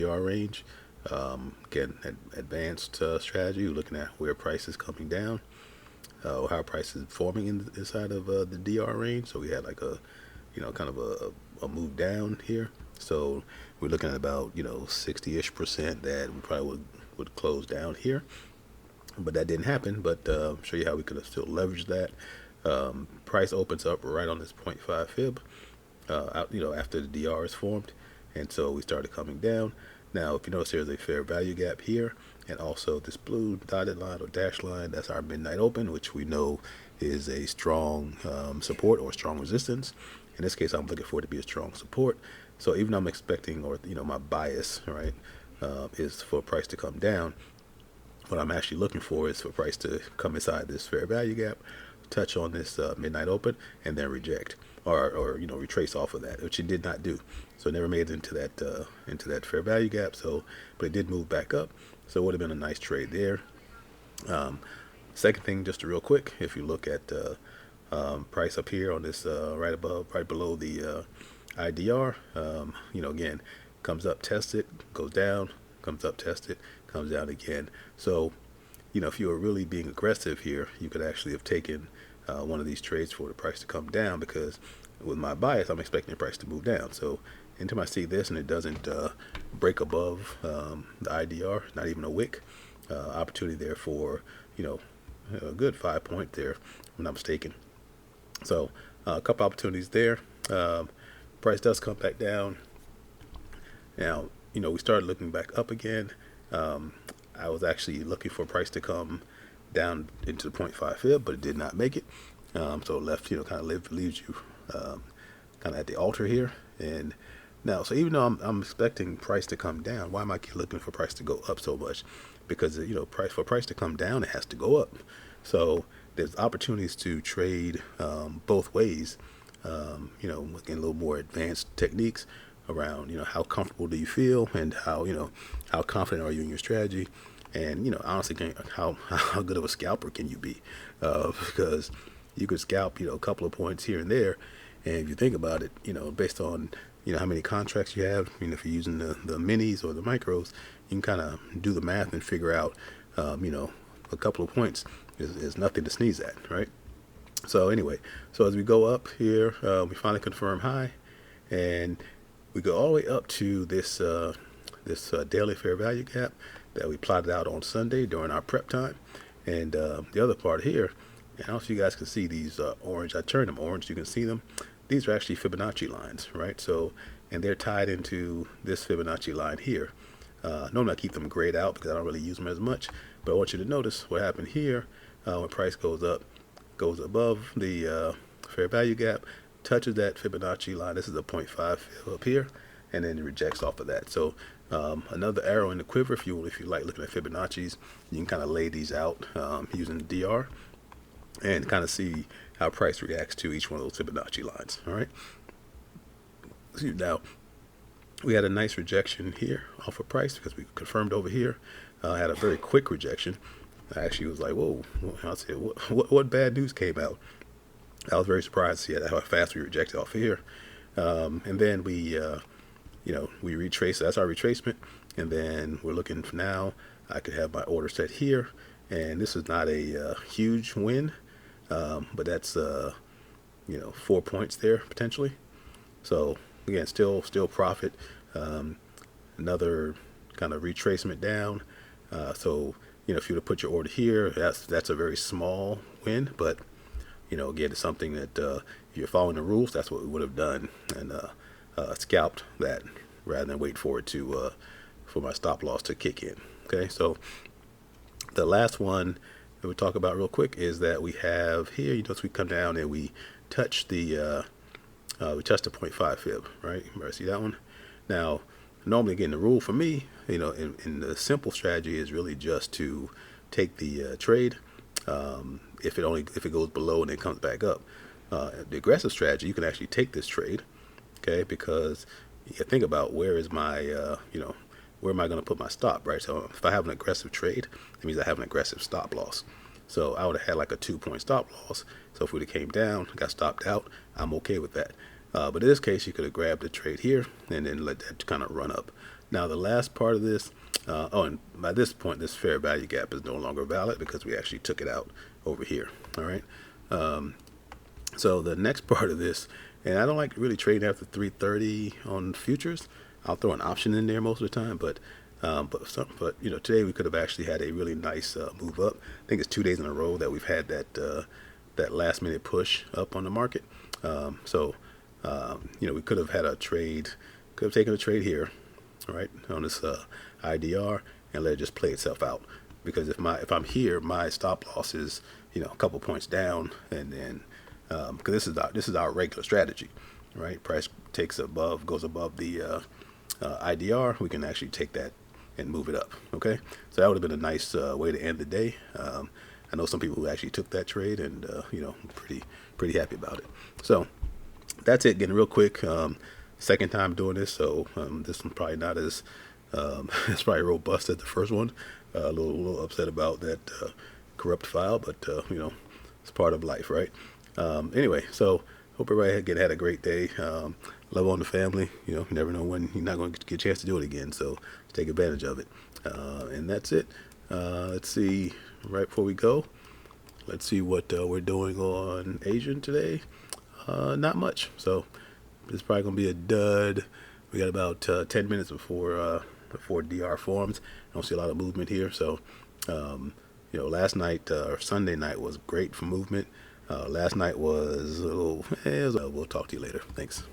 RDR range. Again, advanced strategy, looking at where price is coming down, how price is forming inside of the DR range. So we had like a, kind of a move down here. So we're looking at about 60-ish% that we probably would close down here, but that didn't happen. But show you how we could have still leveraged that. Price opens up right on this point 0.5 fib, after the DR is formed, and so we started coming down. Now, if you notice, there's a fair value gap here, and also this blue dotted line or dashed line. That's our midnight open, which we know is a strong support or strong resistance. In this case, I'm looking for it to be a strong support. So even though I'm expecting, or my bias, right, is for price to come down, what I'm actually looking for is for price to come inside this fair value gap, touch on this midnight open, and then reject, or retrace off of that, which it did not do. So it never made it into that fair value gap. So, but it did move back up. So it would have been a nice trade there. Second thing, just real quick, if you look at price up here on this right below the IDR, again, comes up, test it, goes down, comes up, test it, comes down again. So, if you were really being aggressive here, you could actually have taken one of these trades for the price to come down, because with my bias, I'm expecting the price to move down. So anytime I see this and it doesn't break above the IDR, not even a wick, opportunity there for, a good 5 point there, if I'm not mistaken. So a couple opportunities there. Price does come back down. Now, we started looking back up again. I was actually looking for price to come down into the 0.5 fib, but it did not make it. So it left, kind of leaves you kind of at the altar here. And now, so even though I'm expecting price to come down, why am I looking for price to go up so much? Because price to come down, it has to go up. So there's opportunities to trade both ways. With a little more advanced techniques around, how comfortable do you feel, and how confident are you in your strategy, and honestly, how good of a scalper can you be? Because you could scalp, a couple of points here and there, and if you think about it, based on how many contracts you have, if you're using the minis or the micros, you can kind of do the math and figure out, a couple of points is nothing to sneeze at, right? So anyway, so as we go up here, we finally confirm high, and we go all the way up to this daily fair value gap that we plotted out on Sunday during our prep time. And the other part here, and I don't know if you guys can see these orange. I turned them orange. You can see them. These are actually Fibonacci lines, right? So, and they're tied into this Fibonacci line here. Normally I keep them grayed out because I don't really use them as much. But I want you to notice what happened here when price goes up, goes above the fair value gap, touches that Fibonacci line. This is a 0.5 up here, and then it rejects off of that. So another arrow in the quiver, if you like looking at Fibonacci's, you can kind of lay these out using the DR and kind of see how price reacts to each one of those Fibonacci lines. All right. Now, we had a nice rejection here off of price because we confirmed over here. Had a very quick rejection. I actually was like, whoa, I said, what bad news came out? I was very surprised to see how fast we rejected off of here. And then we retrace. That's our retracement. And then we're looking for now. I could have my order set here. And this is not a huge win, but that's, 4 points there potentially. So again, still profit. Another kind of retracement down. So, if you were to put your order here, that's a very small win, but again, it's something that if you're following the rules, that's what we would have done, and scalped that rather than wait for it to for my stop loss to kick in. Okay, so the last one that we talk about real quick is that we have here. So we come down and we touch the 0.5 fib, right? Remember, see that one? Now, normally, again, the rule for me, in the simple strategy is really just to take the trade. If it goes below and then comes back up, the aggressive strategy, you can actually take this trade, okay? Because you think about where is my, where am I going to put my stop, right? So if I have an aggressive trade, that means I have an aggressive stop loss. So I would have had like a 2-point stop loss. So if it came down, got stopped out, I'm okay with that. But in this case, you could have grabbed the trade here and then let that kind of run up Now the last part of this, oh, and by this point, this fair value gap is no longer valid because we actually took it out over here. All right. So the next part of this, and I don't like really trading after 3:30 on futures. I'll throw an option in there most of the time, but you know, today we could have actually had a really nice move up. I think it's 2 days in a row that we've had that last minute push up on the market. You know, we could have had a trade, could have taken a trade here, all right, on this IDR, and let it just play itself out. Because if I'm here, my stop loss is, you know, a couple points down, and then because this is our regular strategy, right? Price goes above the IDR, we can actually take that and move it up. Okay, so that would have been a nice way to end the day. I know some people who actually took that trade, and you know, pretty happy about it. So that's it. Getting real quick. Second time doing this, so this one's probably not as it's probably robust as the first one. A little upset about that corrupt file, but you know, it's part of life, right? Anyway, so hope everybody had a great day. Love on the family. You know, you never know when you're not going to get a chance to do it again, so take advantage of it. And that's it. Let's see. Right before we go, let's see what we're doing on Asian today. Not much. So it's probably gonna be a dud. We got about 10 minutes before DR forms. I don't see a lot of movement here. So you know, last night or Sunday night was great for movement. Last night was a little. We'll talk to you later. Thanks.